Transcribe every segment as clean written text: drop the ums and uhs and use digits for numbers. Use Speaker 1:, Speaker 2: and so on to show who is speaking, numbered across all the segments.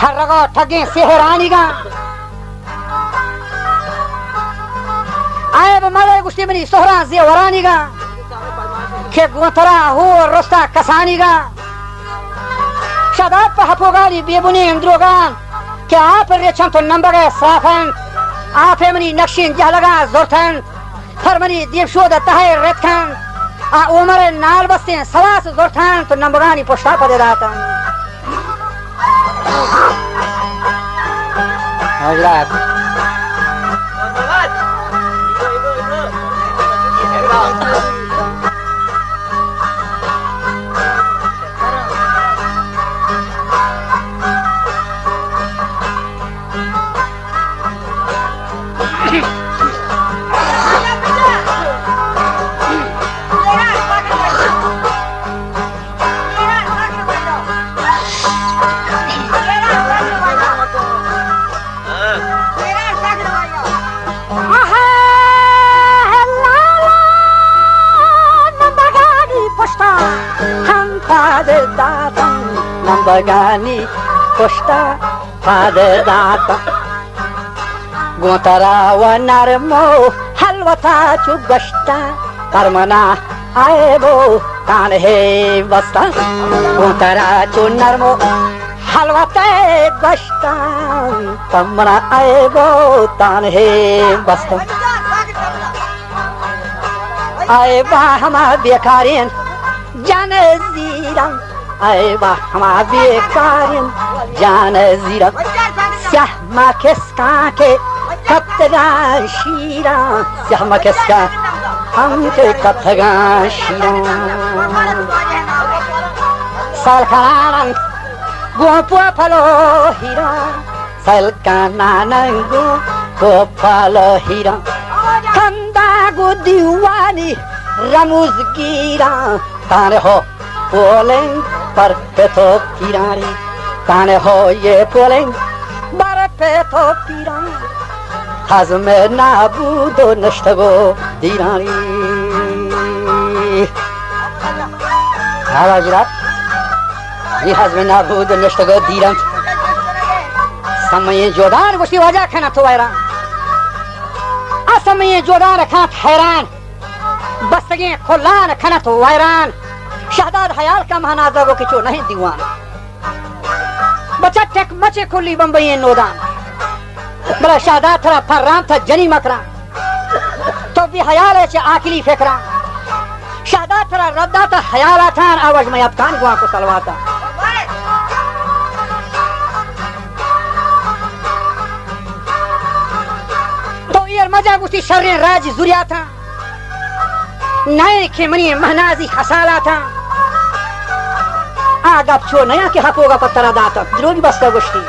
Speaker 1: हर रगो ठगे सेहरानी गा आए मरे गुस्ती बनी सोहरा जेवरानी गा के गुंतरा हो रोस्ता कसानी गा शदाब हपोगानी बेबुनी इंद्रोगान के आप रे चम तो नंबर है साफन आप मनी नक्शिन जहलगा जोरथन फरमनी दीप शोद तहे रेतखन आ उमर नाल बस्ते सवास जोरथन तो नंबरानी पोस्टा पदे दाता Hajrat. Nambagani posta pada data Guntara wa narmo halwata chugashta Parmana aebo tanhe basta Guntara chu narmo halwata gashta Parmana aebo tanhe basta Aeba hama bekarin jane ziran Ayba hama bekarin jane zira Siyah ma keska ke kaptagan shira Siyah ma keska hamke kaptagan shira Salkanan gopua palo hira Salkanan gopalo hira Kanda gu diwani ramuz gira Tane ho Polen parpeto pirani Tane ho ye polen barpeto pirani Hazme nabudo nashtago dirani Hava jirat Ye hazme nabudo nashtago dirani Samaye jodar gushti wajah khana to vairan Asamaye jodar khanat hayran Bastagi khullan khana to vairan Shahdad हयाल का महानाजा वो किचो नहीं दीवान बच्चा take मचे खुली बंबई नोदान बड़ा शहदाद थरा फर्राम था जनी मकरा तो भी हयाल है चे आकिली फेकरा शहदाद थरा रद्दा था हयाला था आवाज में अपकान गुआ को सलवाता तो ये मजा गुस्ती शर्रे राज जुरिया था नए खेमनी महनाजी हसाला था आगप छो नया के हपोगा पत्तरा दाता द्रोगी बस्ता गुश्ती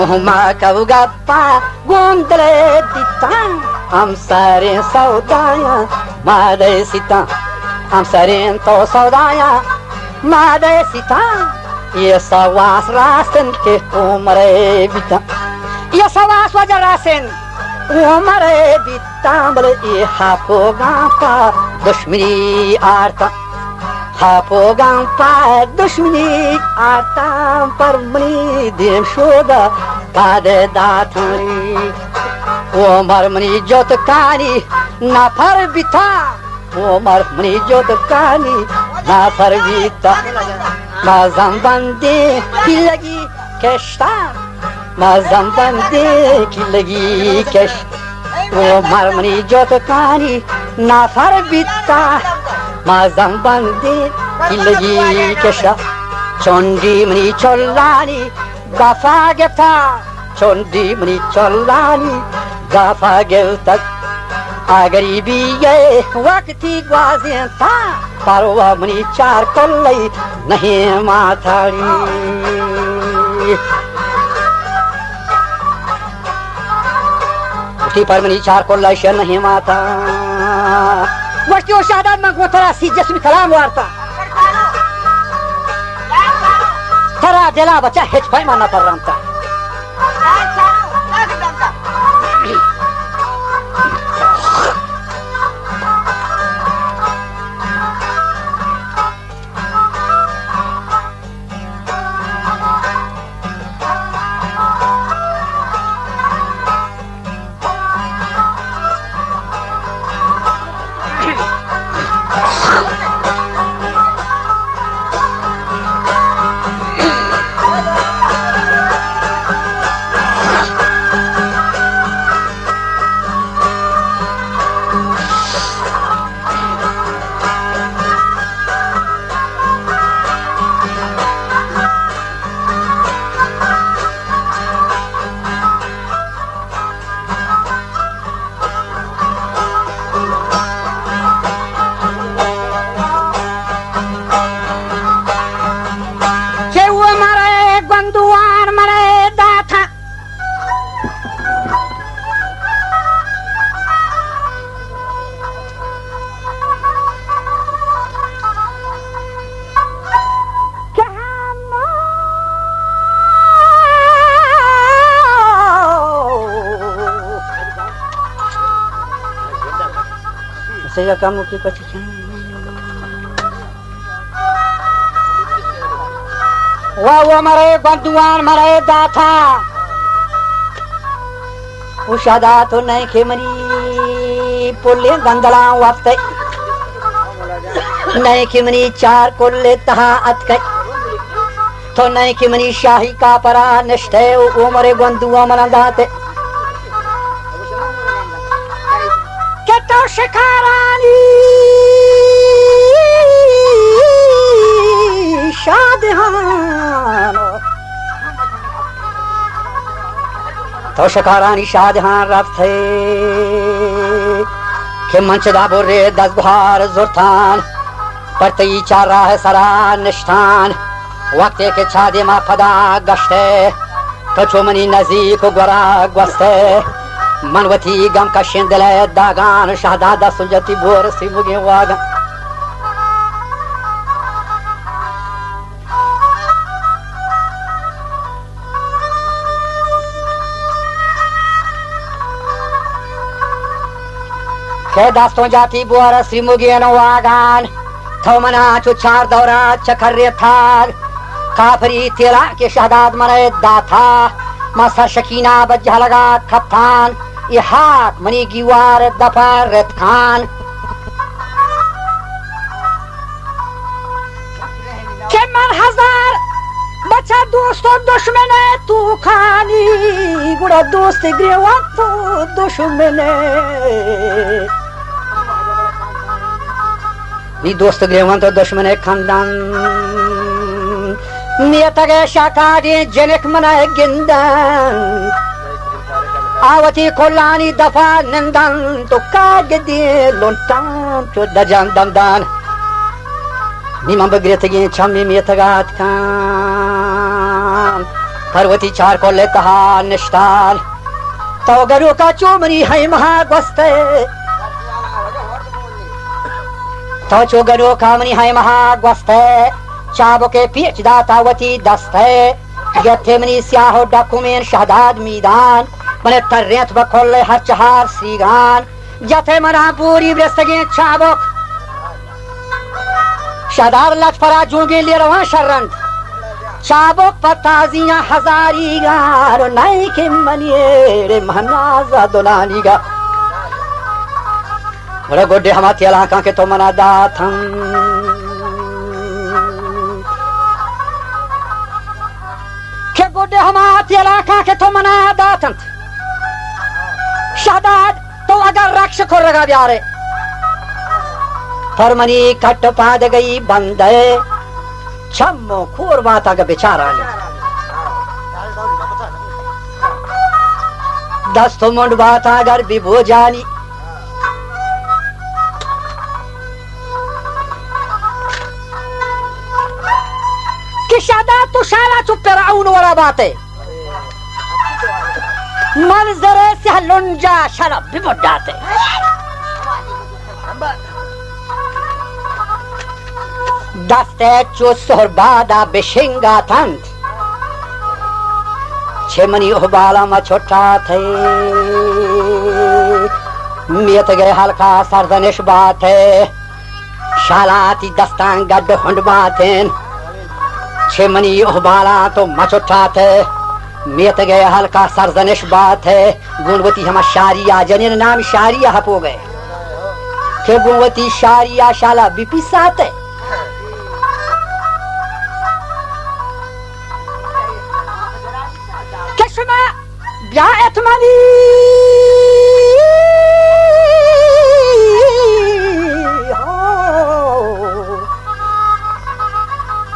Speaker 1: Uma kavugappa gondre dita am sare saudaya made sita am sare to saudaya made sita ye sawas rasten ke umre bita ye sawas wajarasen umre bita bale ye hapo gapa dushmani arta hapo gapa dushmani arta parmani dim shoda kade datani Omar mani jotkani na farbita Omar mani jotkani na farbita Mazam bande ki lagi keshta Mazam bande ki lagi keshta Omar mani jotkani na farbita Mazam bande ki lagi keshta Chondi mani chollani gafa gefta Chondi mani chollani gafa gefta agaribi ye wakti gwazenta parwa mani char kollai nahi mathari uti par mani char kollai she nahi mata waqti o shahadad mango tara si jism kalam warta tara dela bacha hech pai manna parramta Saya kamu kita cici. Wah mare bantuan mare data. Ushada to naik kemari pulle gandala waktu. Naik kemari char kulle taha atkai. To naik kemari shahi ka para nishte umare bantuan manandate. Keto shikarani शादहान तो शिकारani शादहान रफ्ते के मंचदा बोरे दस गुहार जोरतान परतई चारा है सरा निष्ठान वक्ते के छादे मा फदा गश्ते कचो मनी नजीक गोरा ग्वस्ते मनवती गम का शिंदले दागान शहदादा सुजती बोर सिमुगे वागा के दास्तों जाती बुआरा सिमुगे वागान थोमना चुचार दौरा चखर्रे थाग काफरी तेरा के शहदाद मरे दाथा मसर शकीना बज्जा लगा खत्तान इहाक मनी गिवार दफार खान के मन हजार बच्चा दोस्तों दुश्मन तू खानी गुड़ा दोस्त ग्रेवा तू दुश्मन नी दोस्त ग्रेवा तो दुश्मन खानदान नियत के शाकादी जनक मनाए गिंदन आवती कोलानी दफा नंदन तो कागदी लोंटान तो दजान दमदान निमं बग्रेत गे छम्मी मियतगात खान पर्वती चार को ले कहा निष्ठान तो गरु का चोमनी है महागस्ते तो चोगरो कामनी है महागस्ते चाबो के पीछ दातावती दस्ते गथे मनी स्याहो डॉक्यूमेंट शहदाद मीदान मने तररेत बखोले हर चहार सीगान जथे मना पूरी ब्रस्तगे चाबो शहदाद लटफरा जुगे ले रवा शरण चाबो पताजियां हजारी गार नहीं के मनिए रे महनाजा दुलानी गा बड़े गोडे हमारे इलाका के तो मना दाथं के गोडे हमारे इलाका के तो मना दाथं शहदाद तो अगर रक्ष को रगा ब्यारे फरमनी कट पाद गई बंदे छम्मो खूर माता का बेचारा ने दस तो मुंड बात अगर विभो जानी कि शहदाद तो शाला चुप फिरौन वाला बात है मंजरे से लुंजा शरब भी बुढ़ाते दस्ते चोसर बादा बेशिंगा तंत छेमनी उबाला में छोटा थे मियत गए हल्का सरदनिश बात है शालाती दस्तान गड्ढ हुंड बातें छेमनी उबाला तो मचोटा थे मियत गए हल्का सरदनिश बात है गुणवती हम शारिया जनिन नाम शारिया हपो गए के गुणवती शारिया शाला बिपिसात है किसमा ब्यात मनी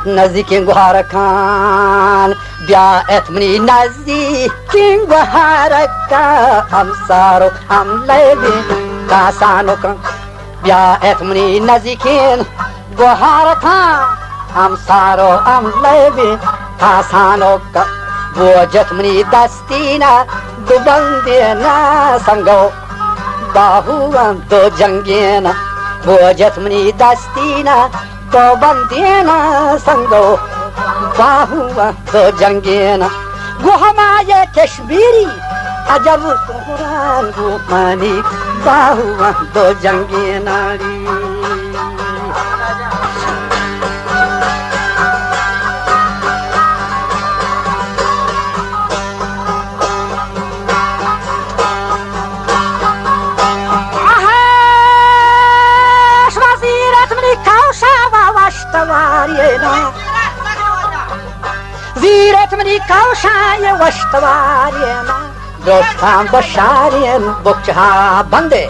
Speaker 1: नज़दीक गुहार खान ब्यात मनी नज़दीक गुहार का हम सारो हम लेबे कासानो का ब्यात मनी नज़दीक गुहार खान हम सारो हम लेबे कासानो का वो जत्मनी दस्तीना दुबंदेना संगो बाहुआ दो जंगेना वो जत्मनी दस्तीना दो बंदेना संगो बाहुआ दो जंगेना वो हमारे कश्मीरी अजब कुरान गुमानी बाहुआ दो जंगेना वीरत मनी कौशाय वस्तवार्यना दोस्ताम बशारियन बुकचहा बंदे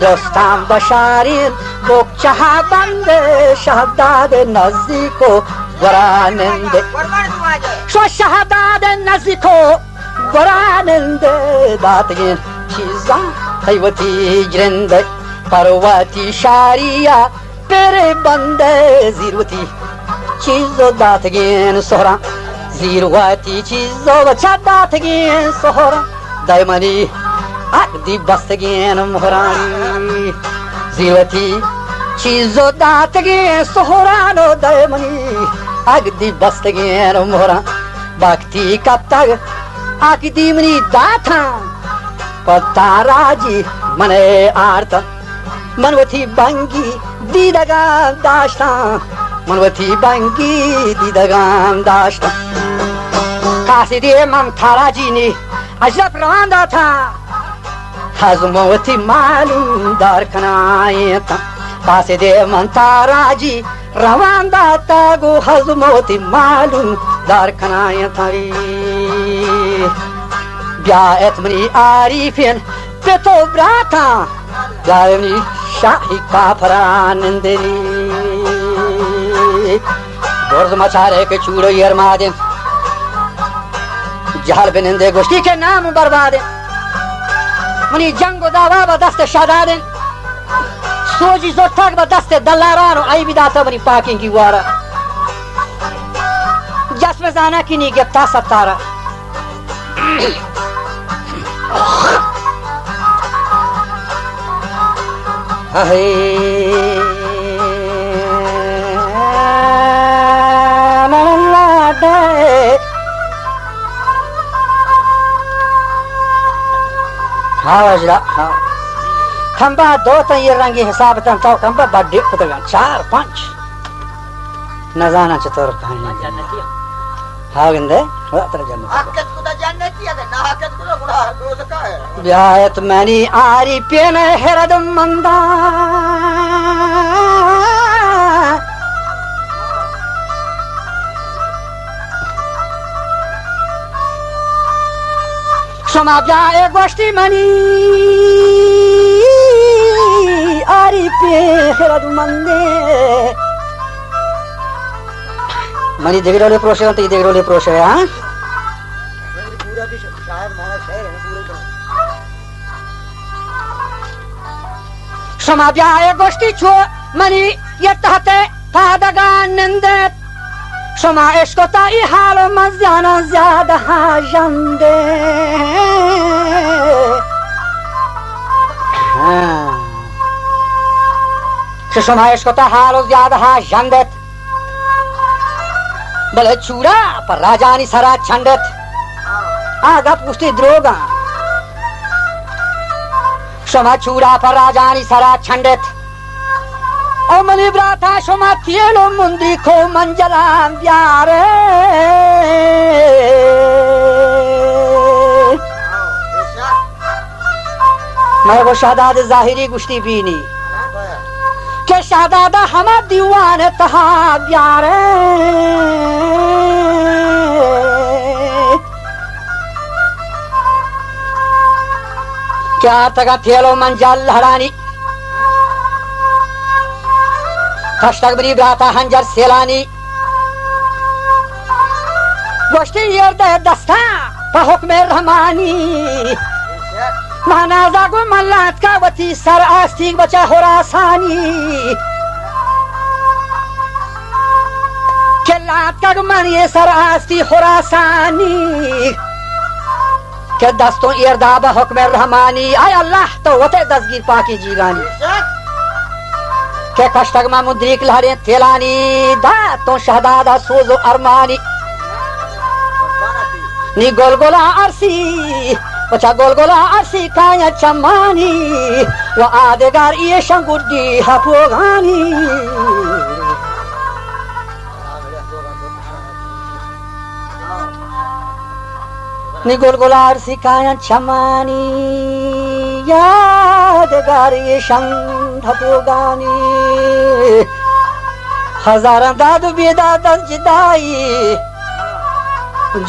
Speaker 1: दोस्ताम बशारियन बुकचहा बंदे शहदाद नज़दीको वरानंदे शो शहदाद नज़दीको वरानंदे दातगिन चीज़ा खैवती जिंदे परवती शारिया तेरे बंदे जीरवती चीज़ो दातगिन सोहरा जीरवती चीज़ो बचा दातगिन सोहरा दायमनी आकदी बस्तगिन मोहरानी जीरवती चीज़ो दातगिन सोहरा नो दायमनी आकदी बस्तगिन मोहरा बागती कब तक आकदी मनी दाथा पता राजी मने आरता मनवती बंगी दीदगाम दाश्ता मनवती बंगी दीदगाम दाश्ता कासिदे ममतारा जी ने अजब रवांदा था हजमवती मालूम दार कनाए था कासिदे ममतारा जी रवांदा था गो हजमवती मालूम दार कनाए था ब्यात मनी आरिफिन पेतो ब्राता गायनी शाही काफरानंदनी बोर्द मचारे के चूड़ो यरमादे जहल बिनंदे गोश्ती के नाम बर्बादे मनी जंगो दावा बदस्ते शहदादे सोजी जोठाक बदस्ते दल्लारानो आई बिदाता मनी पाकिंग की वारा जस्म जाना की नी गिफ्ता सतारा खंबा दो तो ये रंगी हिसाब तो खंबा बड़े पुत्र 4 5 न जाना चतुर कहानी हाँ गंदे ब्याहत मैंने आरी पेन हेरद मंदा क्षमा ब्याह गोष्ठी मनी आरी पे हेरद मंदे मनी देगरोले प्रोशे तो ये देगरोले प्रोशे हाँ क्षमा ब्याह गोष्ठी छो मनी ये तहते पादगानंदे क्षमा इसको ताई हाल मज़ाना ज़्यादा हाजंदे क्षमा इसको ता हाल ज़्यादा हाजंदे भले चूड़ा पर राजानी सरा छंडत आगा पुष्टि द्रोगा क्षमा चूड़ा पर राजानी सरा छंडत ओ मनी ब्राथा क्षमा थिएलो मुंदी खो मंजला प्यारे मैं वो शहदाद जाहिरी गुश्ती पीनी के शहदादा हम दीवान तहा प्यारे क्या तगा थिएलो मंजल लहरानी खश्तगबरी ब्राता हंजर सेलानी गोष्ठी येर्द दस्ता पहुक्म रहमानी महानाजा को मल्लात का वती सर आस्तिक बचा होरासानी केलात का मन ये सर आस्ती होरासानी के दस्तों येर्दाबा हुक्म रहमानी आय अल्लाह तो वते दसगीर पाकी जीगानी के कष्टगमा मुद्रिक लहरें तेलानी दा तो शहदादा सोजो अरमानी नी गोलगोला अरसी बचा गोलगोला अरसी काया चमानी व आदेगार ये शंगुड्डी हपोगानी नी गोलगोला अरसी काया चमानी यादगार ये शंग हपोगानी हजारां दादू बेदाद जिदाई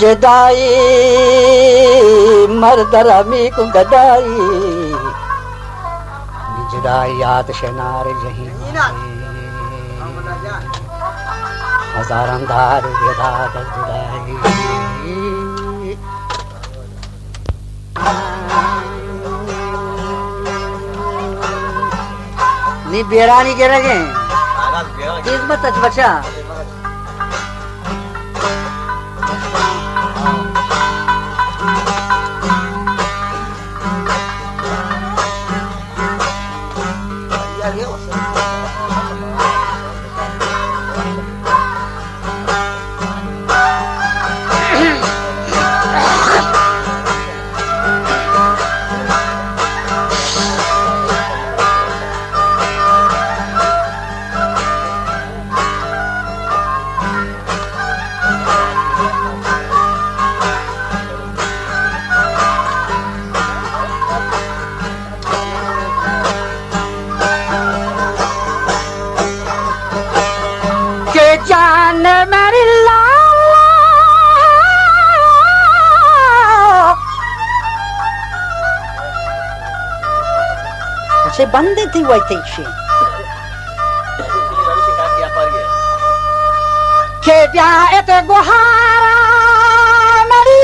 Speaker 1: जदाई मर्दरमी को गदाई जदाई आतिश नार जहीं हजारां दादू बेदाद जिदाई नी बेरानी के लगे तेज मत बचा बंदे थी वही थी के प्यार ते गुहारा मेरी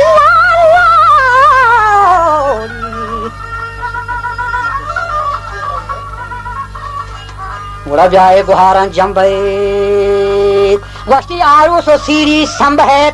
Speaker 1: बड़ा ब्याह गुहारा जम्बे वस्ती आरू सो सीरी संभेत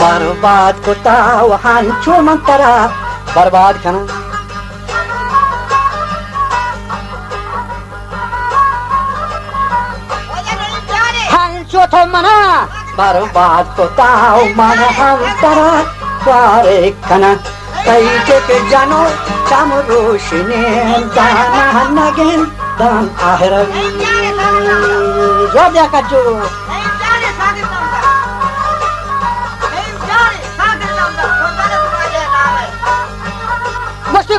Speaker 1: बर्बाद कोता वहां चो मंतरा बर्बाद कना हां चो तो मना बर्बाद कोता मन हम तरा वारे कना कई के जानो चाम रोशनी दाना नगेन दान आहरा जोया का जो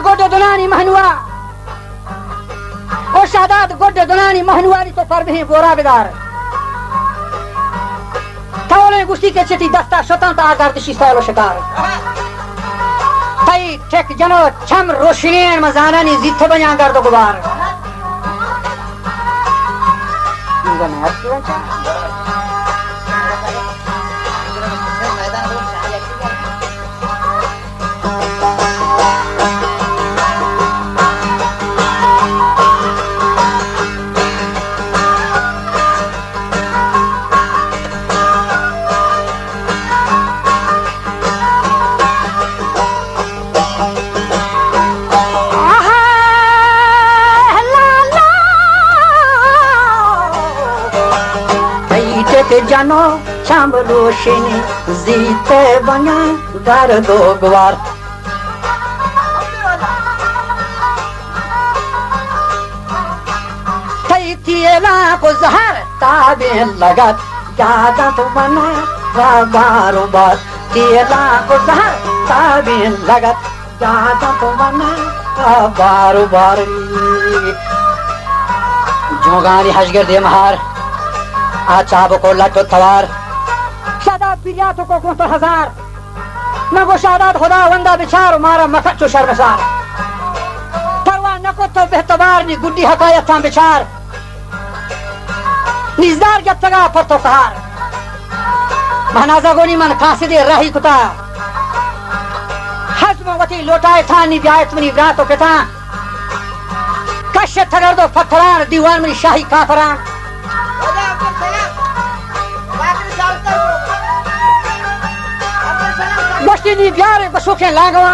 Speaker 1: गोडे दुलानी महनुआ और शादात गोडे दुलानी महनुआरी तो पर भी गोरा बिदार थावले गुस्ती के चटी दस्ता स्वतंत्र आकार दिशी सालो शिकार ताई ठेक जनो छम रोशनी मजाना नी जिथे बना कर दो गुबार जानो शाम रोशनी जीते बना घर दो ग्वार कई थिएला को जहर ताबे लगत ज्यादा तो बना बारो बार थिएला को जहर ताबे लगत ज्यादा तो बना बारो बार जोगानी हजगर दे महार आचाब को लटो तवार शादात बिरियातों को कोंतो हजार न गो शादात खुदा वंदा बिचार मारा मखचो शर्मसार परवा न को तो बेहतबार नी गुड्डी हकायत था बिचार निजदार जब तगा पर तो कहार महनाजा गोनी मन कासिदे रही कुता हजम वती लोटाए था नी ब्यायत मनी व्रातो पिता कश्य थगर दो पत्थरान दीवान मनी शाही काफरान गोष्टी नी प्यारे बसोखे लागवा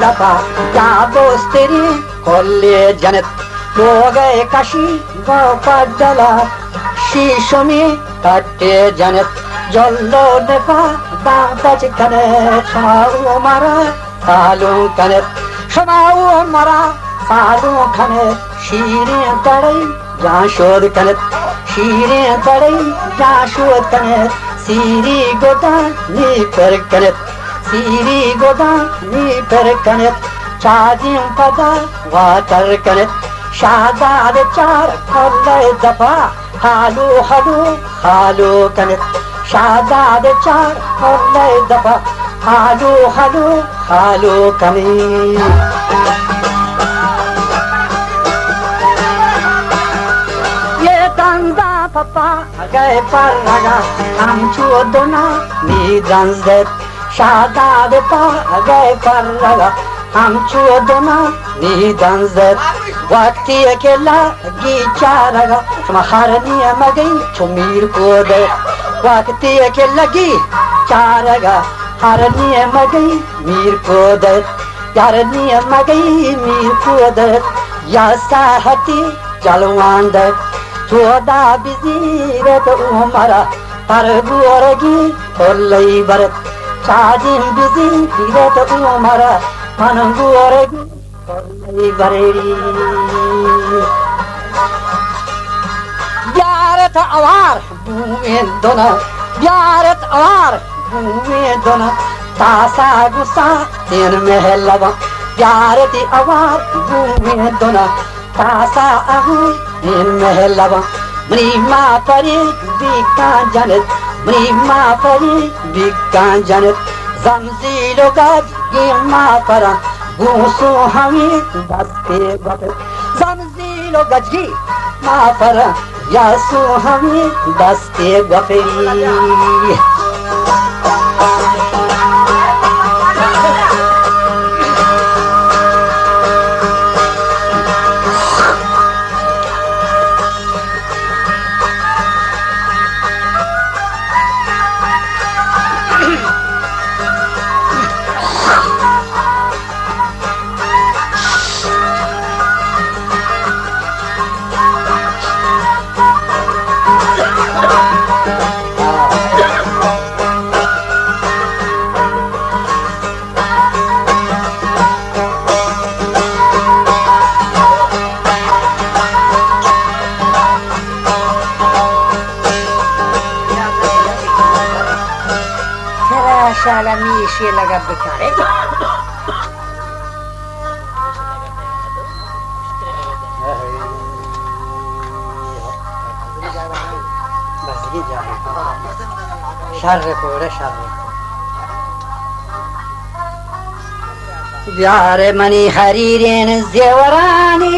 Speaker 1: दफा क्या बोस्तेरी खोले जन्नत हो गए कशी वो पडला शीशों में कटे जन्नत जल्लो दफा दांतच कने समाओ मरा सालों कने समाओ मरा सालों कने शीरे तड़े जाशोद कने शीरे तड़े जाशोद कने सीरी गोदा नी पर कने सीरी गोदा नी पर कनेत चाजिम पदा वाटर कनेत शादाद चार खोले दफा हालू हालू हालू कनेत शादाद चार खोले दफा हालू हालू हालू कनेत ये दंदा पप्पा गए पर लगा हम चोदना नी दंजत शादाद पा गए पर लगा हम चोदना नी दंजत वक्ती अकेला गीचा लगा तुम्हारनी मगई चुमीर को दे वक्ती अकेला गी चारगा हरनी मगई मीर को दे यारनी मगई मीर को दे या साहती चलवान दे चोदा बिजीरत उमरा पर बुरगी खोलई बरत चाजिम बिजी हिरत उमरा मनंगु औरगी खोलई बरेड़ी यारत आवार भूमि दोना यारत आवार भूमि दोना तासा गुस्सा तेन महलवा यारत आवार भूमि दोना तासा आहू तेन महलवा मरीमा परी बिका जनत मरीमा परी बिका जनत जमजीलो गज गिमा परा गुसो हमें दस्ते गफर जमजीलो गज गी मा परा यासो हमें दस्ते गफरी ये लगा बेचारे शर्र कोरे शर्र यार मनी हरीरेन जेवरानी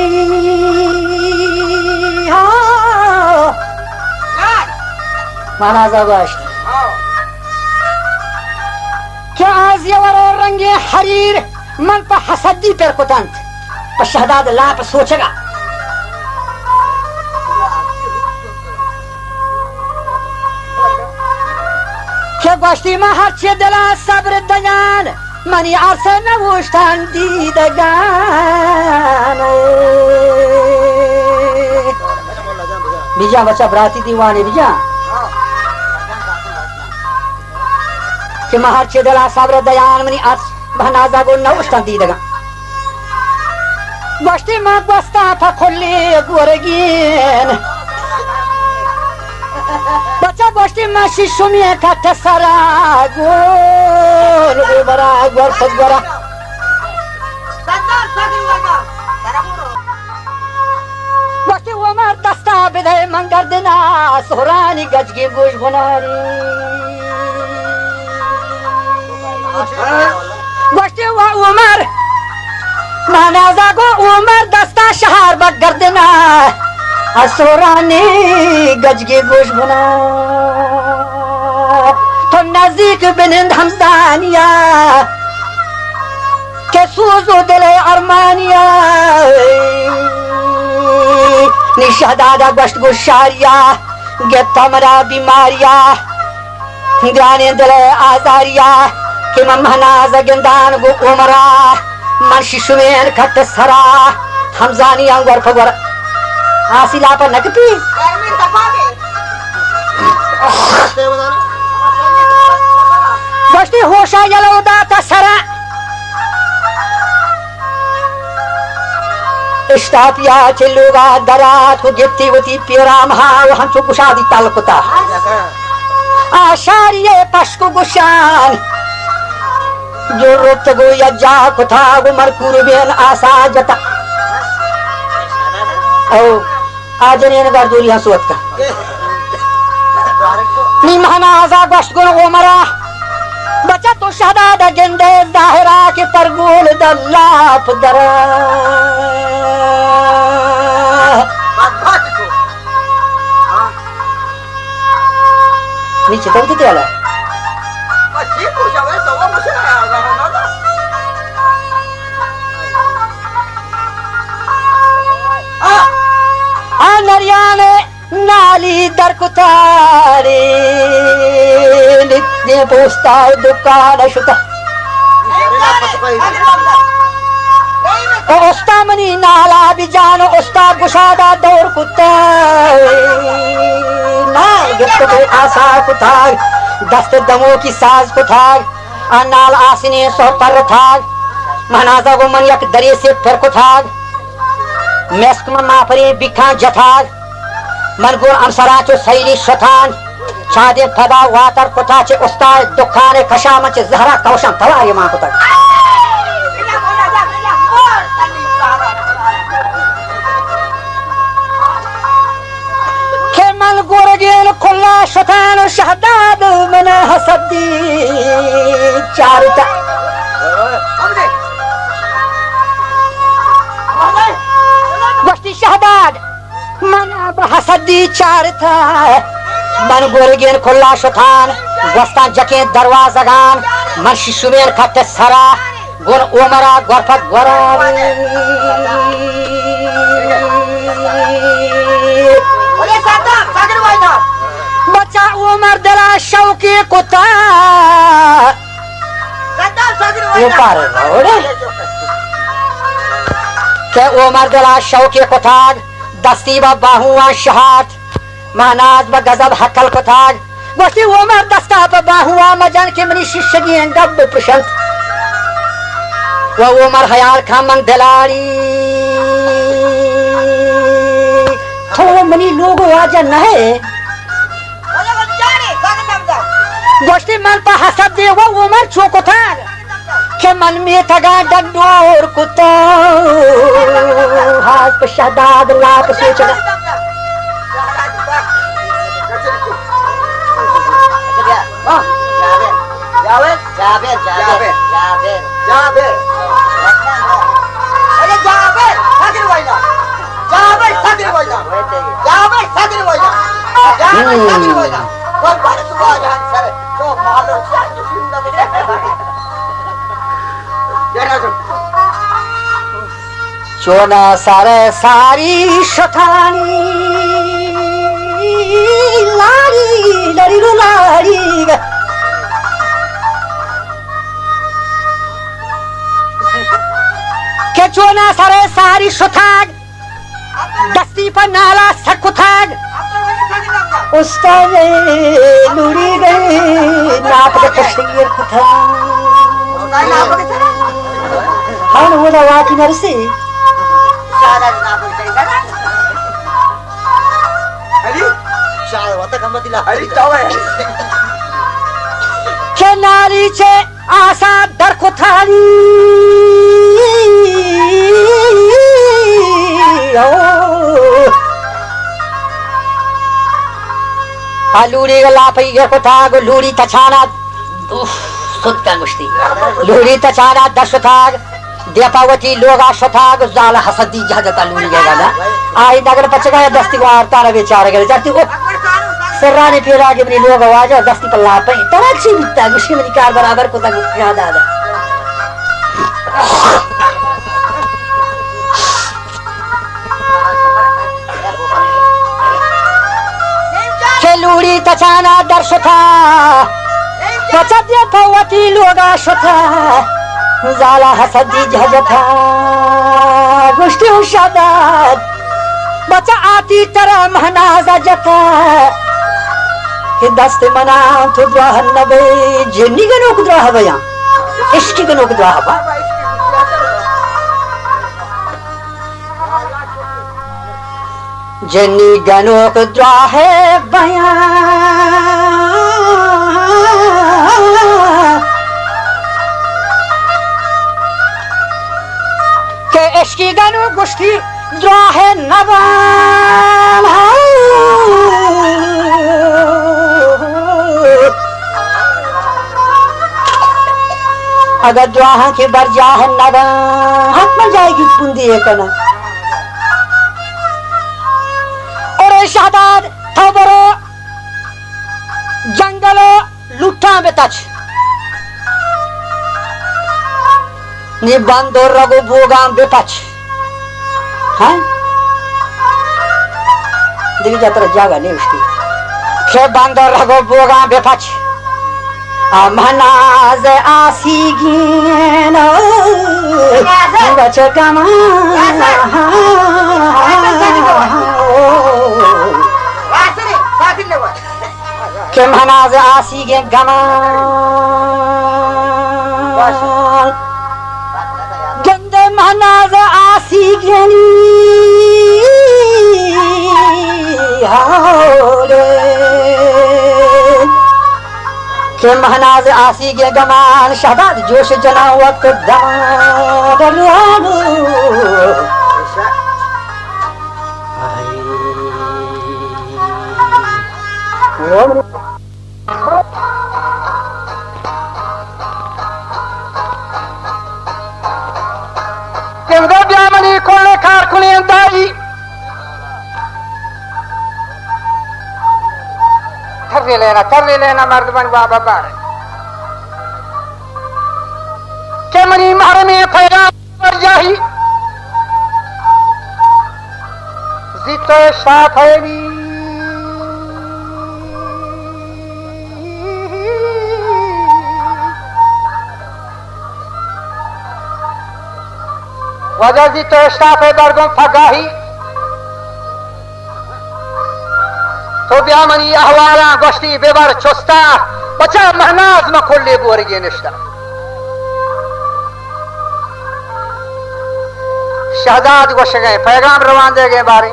Speaker 1: महाराजा गोश्त क्या आज ये और रंगे हरीर मन पर हसदी पर कुतंत पर शहदाद लाप सोचेगा क्या गोश्ती में हर चे दिला सब्र दयान मनी आरसे न वुश्तान दीदगान बिजा बच्चा बराती दीवाने बिजा कि महर चे दिला सब्र दयान मनी आरस बहनाजा गो न वुश्तान दीदगान गोश्ती में गोस्ता फखुल्ली गुरगीन बच्चा गोश्ती में शिशु में कट सरा गोल बरा गोर सगरा गोश्ती वो मार दस्ता बिधे मंगर दिना सोहरानी गजगी गोश बनारी गोश्ती वो उमर नानाजा को उमर दस्ता शहर बगर दिना असोरानी गजगे गोश बना तो नजदीक बिनिंद हमदानिया के सूजो दिले अरमानिया निशादादा गोश्त गुशारिया गे तमरा बीमारिया गाने दिले आजारिया कि ममहना जगिंदान गो उमरा मन शिशुमेन खट सरा हमजानी अंगर फगर आसिला पर नकती गोश्ती होशा यलौदा तसरा इश्तापिया चिल्लुगा दरात को गिफ्ती वती पिराम हाव हम चो कुशादी तालकुता आशारिये पशकु गुशान जो रोत गो यज्जा कुथा गो मरकुर बेन आसा जता ओ आज ने नगर दूरिया सोच का नी महानाजा गोश्त गुन उमरा बचा तो शहदादा गेंदे दाहिरा के परगुल दल्लाफ दरा नीचे तक तो क्या नरियाने नाली दरकुतारे नित्य पोस्ता दुकान शुता ओस्ता मनी नाला बिजानो ओस्ता गुशादा दौर कुत्ता नाल गिफ्ट को आसा कुताग दस्त दमो की साज कुताग नाल आसने सो पर थाग महानाजा को मन यक दरे से फिर कुताग मेस्क में माफरी बिखा जथाग मनगुण अंसरा चो सैली शतान शादे फदा वातर कुता चे उस्ताद दुखाने खशाम चे जहरा कौशम तवा ये मां कुता के मन गुरगेन खुला शतान शहदाद मन हसदी चारता गोश्ती शहदाद मन हसदी चार था मन गोरगेन खुला शतान गोस्ता जके दरवाज़गान मन शिशुमेन खट सरा गुन उमरा गोरफत गोरावी बच्चा उमर दिला शौकी कुत्ता ऊपर के उमर दिला शौकी कुताग दस्ती व बाहुआ शहात महानाज व गजब हकल कुताग गोश्ती उमर दस्ता व बाहुआ मजन के मनी शिष्यगी गब प्रशंत वो उमर हयाल खामन दिलाड़ी तो मनी लोग आज नहीं गोश्ती मन पर हसद दे वो उमर चोको था के मन में थगा डंडोर कुत्ता हाथ पर शहदाद लाप सोचना जावेद जावेद जावेद जावेद जावेद अरे जावेद सागर वाला जावेद सागर वाला जावेद सागर वाला जावेद सागर वाला चोना सारे सारी शठानी लारी लरी रो लारी के चोना सारे सारी शठाग दस्ती पर नाला सकुथाग उस्ताद लूरी गई नाप के तस्वीर कुथा हाँ वो दवा की नरसी के नारी चे आशा दर कुथारी लूरी गला पे कुथाग लूरी तछाना सुत्ता मुश्ती लूरी तछाना दशथाग देपावती लोगा शथाग जाल हसदी जहजता लूरी गया ना आई नगर पच गया दस्ती को तारा बेचार गए जाती ओ सर्राने फिर आगे अपनी लोग आवाज और दस्ती पर ला पे तब अच्छी बिकता मुश्किल में कार बराबर को तक याद आ जा लूरी तछाना दर्शथा पचत देपावती लोगा शथा जाला हसदी जहजथा गुष्टी शादात बचा आती तरह महनाजा जथा कि दस्त मना तो द्वाह नबे जिन्नी गनो को द्वाह बया इश्की गनो को द्वाह बा जिन्नी गनो को द्वाह बया इश्की गनु गुष्टी द्रोह नबाल अगर द्रोह के बर जाह नबा हाथ में जाएगी बुंदी है कना और शादाद थबरो जंगलो लुट्टा में तच नि बंदो रगो भोगाम बेपच हाँ देखिए जाता जागा नहीं उसकी खे बंदो रगो भोगाम बेपच महनाज आसी गिन बचो कमा के महनाज आसी गिन गमा महनाज आसी गनी के महनाज आसी गे गमान शहदाद जोश जना वक्त दमादलवानो Mani kolle kar kulen dai tarle lena mardban baba bar ke mani mahrame khayra par jahi zito shafani वजह तो स्टाफ दर्गों फगाही तो ब्यामनी अहवाला गोश्ती बेबर चुस्ता बचा महनाज में खोले बोरगे निष्ठा शहदाद गोश गए पैगाम रवान दे गए बारे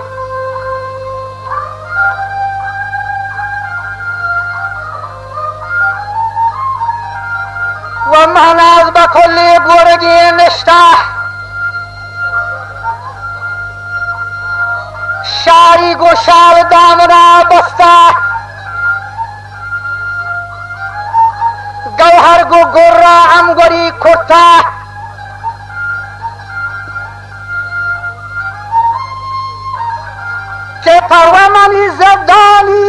Speaker 1: वह महनाज में खोले बोरगे निष्ठा शारी गोशाल दामना बस्ता गौहर गो गोर्रा अमगोरी खोटा के परवामानी जदानी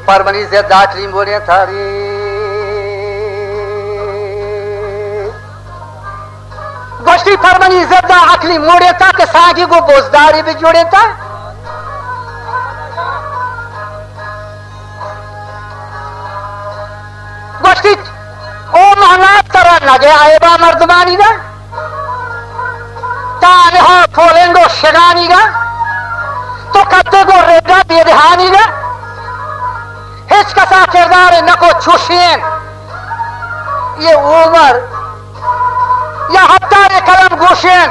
Speaker 2: परमनी से दाटरी मोड़े थारी गोष्ठी परमनी से दा अखली मोड़े था के सागी को बोझदारी भी जोड़े था गोष्ठी ओ महंगा तरह लगे आए बा मर्दमानी गा ताने हो फोलेंगो शगानी गा तो कत्ते को रेगा बेदहानी गा हिच कसा किरदार नको छुशेन ये उमर या हफ्तारे कलम गोशेन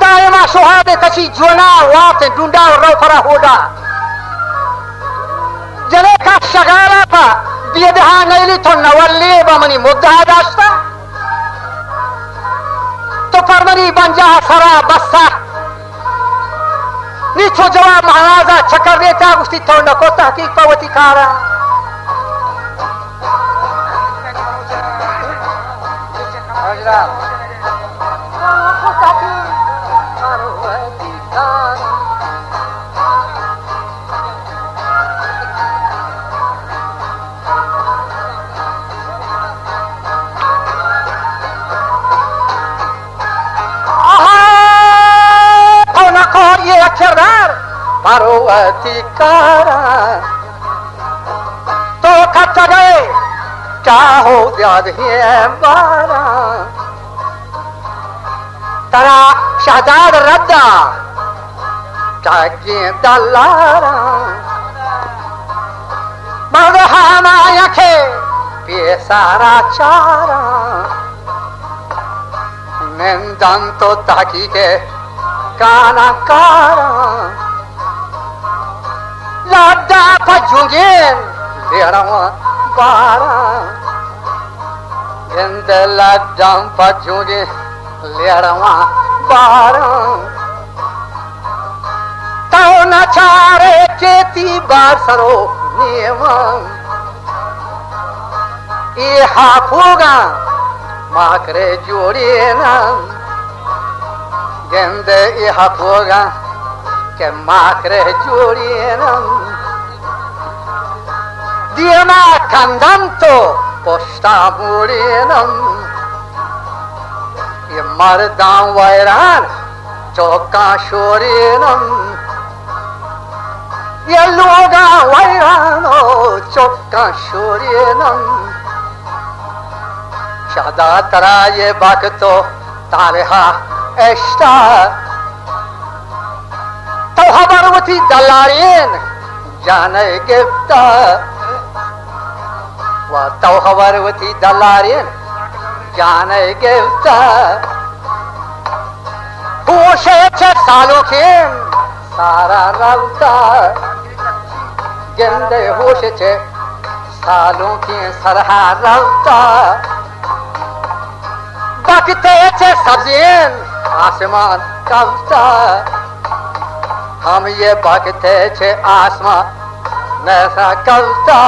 Speaker 2: दायमा सुहादे कशी जोना वात डूंडा और रौफरा होडा जने का शगारा था बेदहा नैली तो नवल्ले बमनी मुद्दा दास्ता तो परमनी बंजा सरा बस्सा नीचो जवाब महाराजा चक्कर देता उसकी तो नको तहकीक पवती कारा पार्वती कारा तो खच गए चाहो याद है बारा तरा शहजाद रद्दा चाके दलारा मरहा मायखे पेसारा चारा नंदन तो ताकी के काना कारा लाडा पजुंगेन लेरवा बारा गंद लाडा पजुंगे लेरवा बारा तो नचारे केती बार सरो नियमं ये हाफुगा माकरे जोड़े ना गंद ये हाफुगा के माकरे जोड़े ना दियना कंदम तो पोस्टा मुड़े ना ये मर्दा वैरान चौका शोरे ना ये लोगा वैरान चौका शोरे ना शादा तरा ये बागतो तारेहा एस्टा तो हमारवती दलारियन जाने गिफ्ता वा तो हमारवती दलारियन जाने गिफ्ता होशे छे सालों के सारा रवता गंदे होशे छे सालों के सरहा रवता बकते छे सब्जियन आसमान कवता हम ये बकते छे आसमान नैसा कवता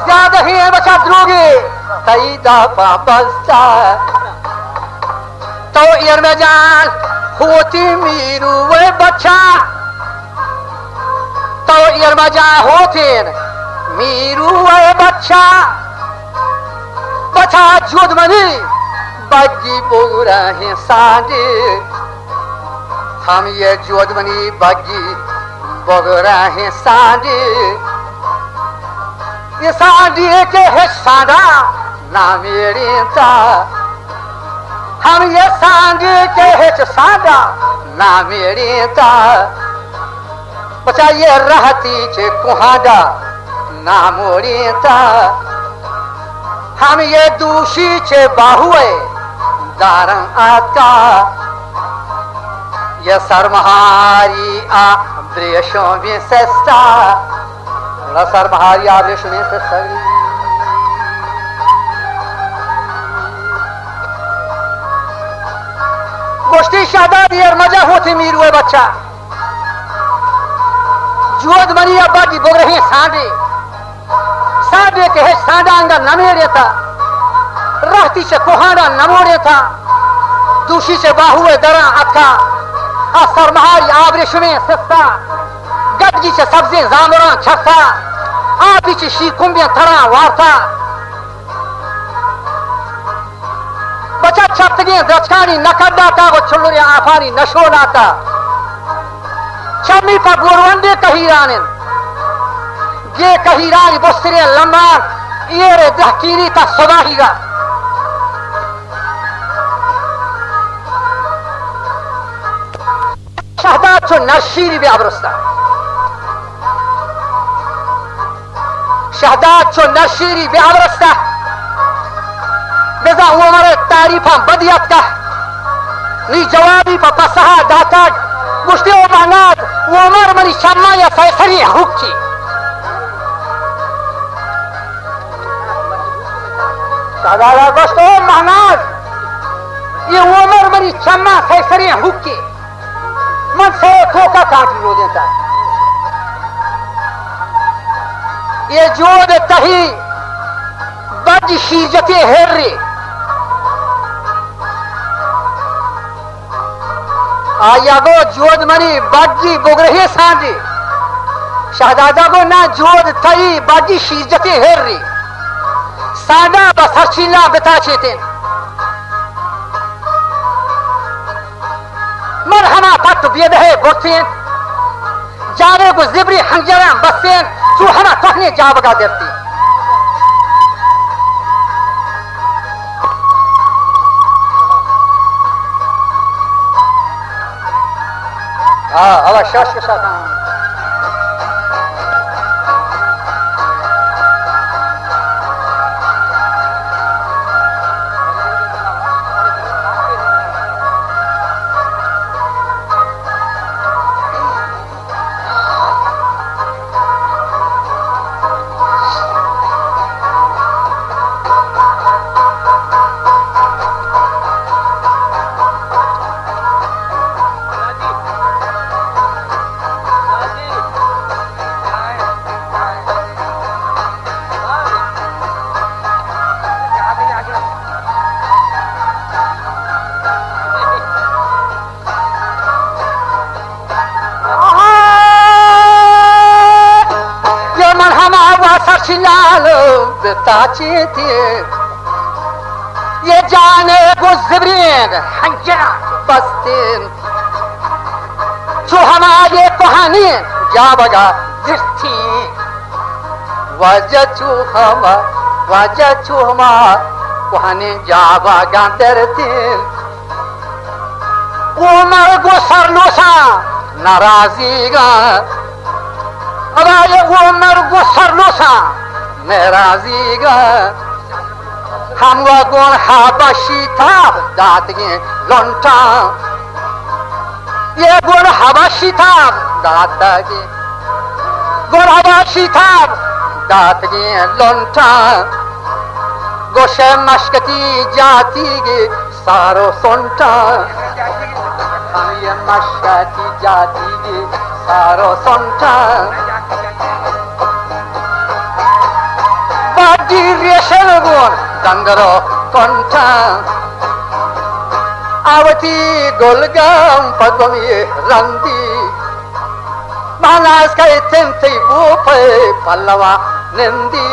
Speaker 2: ज्यादा ही बचा द्रोगे कई दफा बसता तो यर में जान होती मीरू वे बच्चा तो यर में जान होती मीरू वे बच्चा बच्चा जुद मनी बग्गी बोरा है सांडे हम ये जुद मनी बग्गी बोरा है सांडे ये सांडे के है सादा ना मेरे ता हम ये सांडे के है सादा ना मेरे ता बच्चा ये रहती चे कुहाड़ा ना मोड़ता हम ये दूषी चे बाहुए दारंग आता ये सरमहारी आ ब्रेशों में सस्ता सरमहारी आ ब्रेशों में सस्ता गोष्ठी शादी और मजा होती मीरुए बच्चा जुद मनी अब्बा की बोल रही सांडे सांडे के है सांडा अंगा नमेड़े था रहती से कोहाना नमोड़े था दूषी से बाहुए दरा अक्का असर महारी आबरिश में सिस्ता गदगी से सब्जी जामरा छक्का आबी से शीकुंबिया थरा वार्ता बचा छप्तगी दचकानी नकड्डा का वो छुल्लुरे आफानी नशोलाता चमी पर बुरवंदे कहीराने ये कहीरानी बुस्रे लम्बान ये रे दहकीरी का सदाहीगा शहदाद चो नशीरी बेअबरस्ता शहदाद चो नशीरी बेअबरस्ता बेजा उमर तारीफा बदियत का नी जवाबी पर पसहा दाता गुस्ते ओ महनाद उमर मरी शम्मा या सैसरी हुक्की शहदाद गुस्ते ओ महनाद ये उमर मरी शम्मा सैसरी हुक्की मन से ठोका काट लो देता ये जोद तही बज शीजते हेर्रे आया गो जोद मनी बजी बुगरहे सांजे शहजादा गो ना जोद तही बजी शीजते हेर्रे सादा बसरचिला बता चेते मरहमा पट बियद है बोतें जावे को जिब्री हंजरा बसें चूहना तोहने जावगा देती अवश्य के साथ ताचेते ये जाने को जिब्रीन हंजरा बस्तीन जो हमारे कहानी जावगा जिर्थी वजह चूहमा कहानी जावगा दरतीन उमर को सरलोसा नाराजीगा अरे उमर को सरलोसा नाराजीगा हम गुण हबशी था दात के लौटा ये गुण हबशी था दात के गुण हबशी था दात के लौटा गोशे मशकती जाती के सारो सोंटा हम ये मशकती जाती के सारो सोंटा रेशल गुण दंगरो कंठा आवती गोलगम पगमी रंदी मानास का इतने बूफे पल्लवा नंदी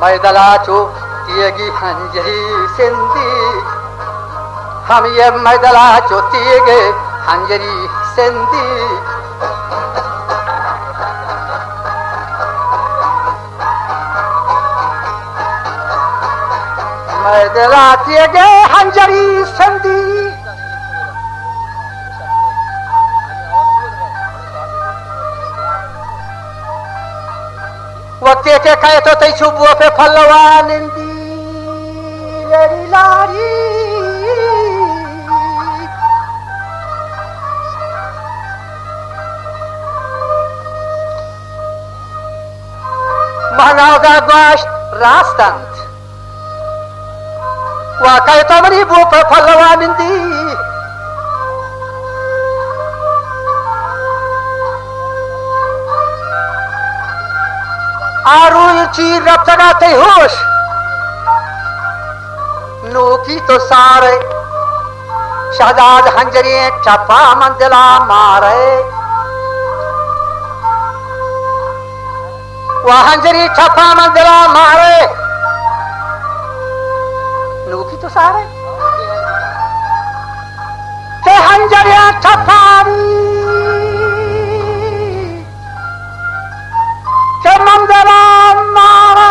Speaker 2: मैदला चो तियगी हंजरी सिंदी हम ये मैदला चो तियगे हंजरी सिंदी मैदलाती गए हंजरी संदी वक्ते के कहे तो तई छुबुओ पे फलवा निंदी लड़ी लारी महानावगा बाश रास्तंत वाकई तो मरी वो पे फलवा निंदी आरुल चीर रब तगाते होश नूकी तो सारे शहजाद हंजरी चपा मंदिला मारे वह हंजरी चपा मंदिला मारे नूकी तो सारे ते हंजरिया चपारी के मंदिला मारे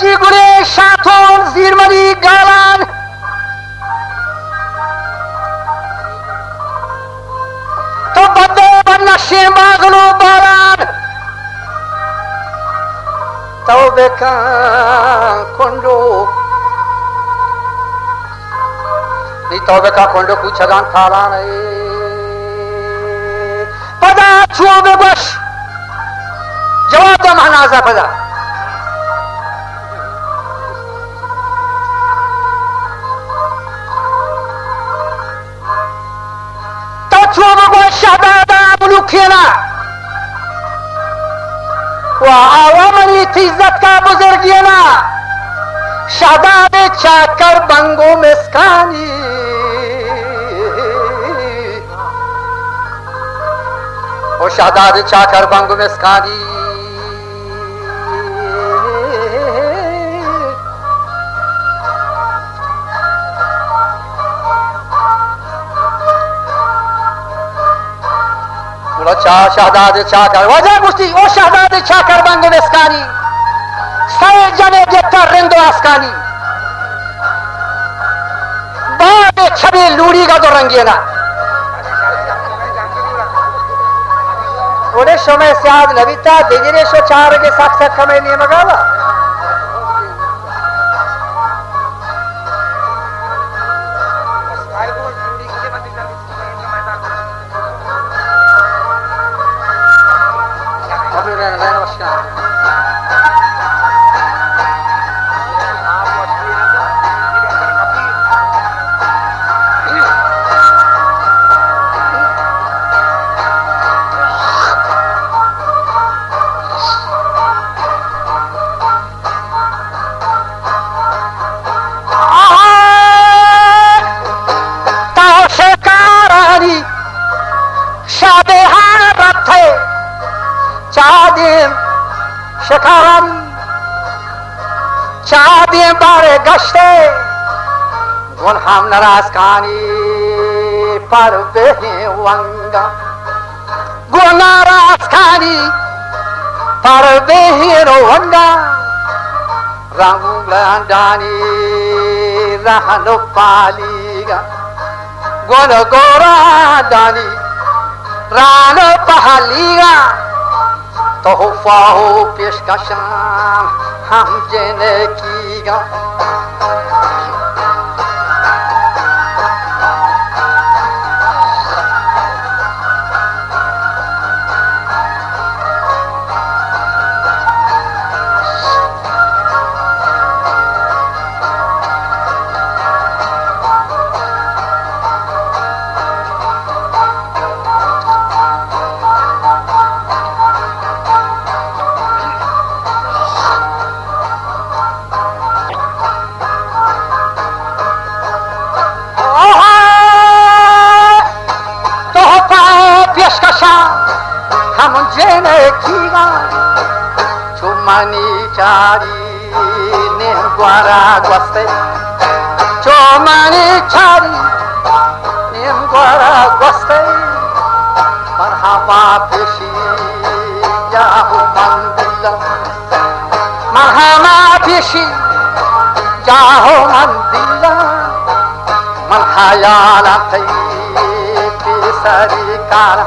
Speaker 2: জিগুড়ে সাথন জিরমারি গালান তো বদে বন্নাশে মাগলো বারান তো বেকা কোন্ডো নি তো বেকা কোন্ডো কুছগান থালান পদা ছুবে বস জবাব দে মানাজা পদা शहजादा मुलुखियाना वही थी इज्जत का बुजुर्गियाना शहजादे चाकर बंगो मिस्कानी वो शहजादे चाकर बंगो मिस्कानी शहजादे चाकर वजह गुस्ती ओ शहजादे चाकर बंग वेस्कानी सारे जने जेता रिंदो आसकानी बाद छबे लूड़ी का तो रंगियना थोड़े समय से आज नविता दिगरे शो चार के साक्षात समय नहीं मगावा शखारानी चादियां बारे गश्ते गुन हम नाराज खानी पर बेहे वंगा गुन नाराज खानी पर बेहे वंगा रंगलांडानी रहनो पालीगा गुन गोरा दानी रानो पहालीगा तोहफा हो पेशकशां हम जेने कीगा Chumani chari ne guara guaste Chumani chari ne guara guaste Marhaba peshi jahu mandila Marhaba peshi jahu mandila Marhayala thay pesari kara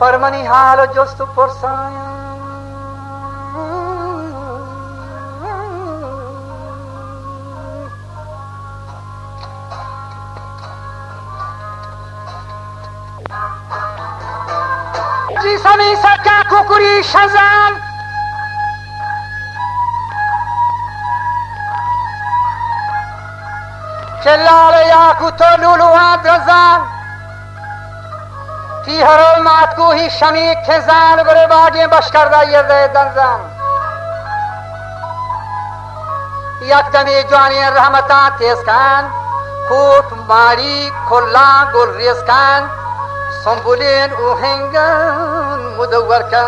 Speaker 2: Parbhani हाल जस्तु परसाया जी समी सका कुकुरी शजान चलाल याकुतो लुलुआ द्रजान ती हरल मात को ही शमी खिजान बड़े बागे बशकरदा ये दंजान यकदमी जवानी रहमता तेज खान खूट मारी खुला गुल रेस खान संबुलेन उहेंगन मुदवर का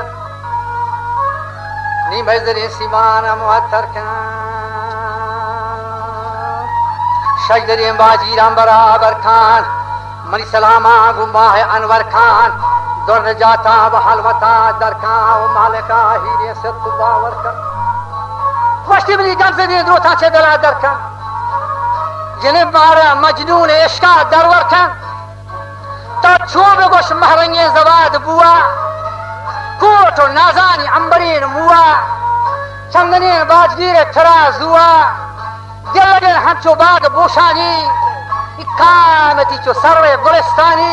Speaker 2: नी मजरे सीमान मुअत्तर का शजरे बाजीराम बराबर खान मनी सलामा गुमा है अनवर खान दौड़ जाता बहलवता दरका मालिका हीरे से तू बावर का खुशी मिली गम से रोता छे दला दरका जिन्हें मारा मजनून इश्का दरवर का तो छोड़ गोश महरंगे जवाद बुआ कोट और नाजानी अंबरीन मुआ चंदने बाजगीर थरा जुआ दिलगन हंचो बाग बोशानी इकामती चो सर्वे गुलिस्तानी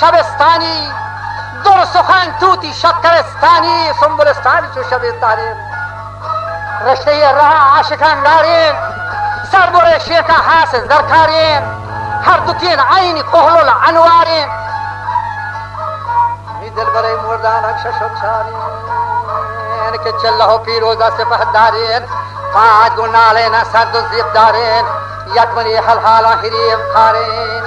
Speaker 2: शबस्तानी दर सुखान तूती शक्करस्तानी संबुलस्तानी चो शबस्तानी रश्ते रहा आशिकान गारीन सरबुरे शेखा हासिल दरकारीन हर दुकीन आईनी कोहलोल अनवारीन दिल बरे मुर्दान अक्षशत शारीन के चल्लाहो पीरोजा से पहदारीन पाँच गुनाले न सर्द जिब्दारीन यकमनी हल हाला हिरीम खारीन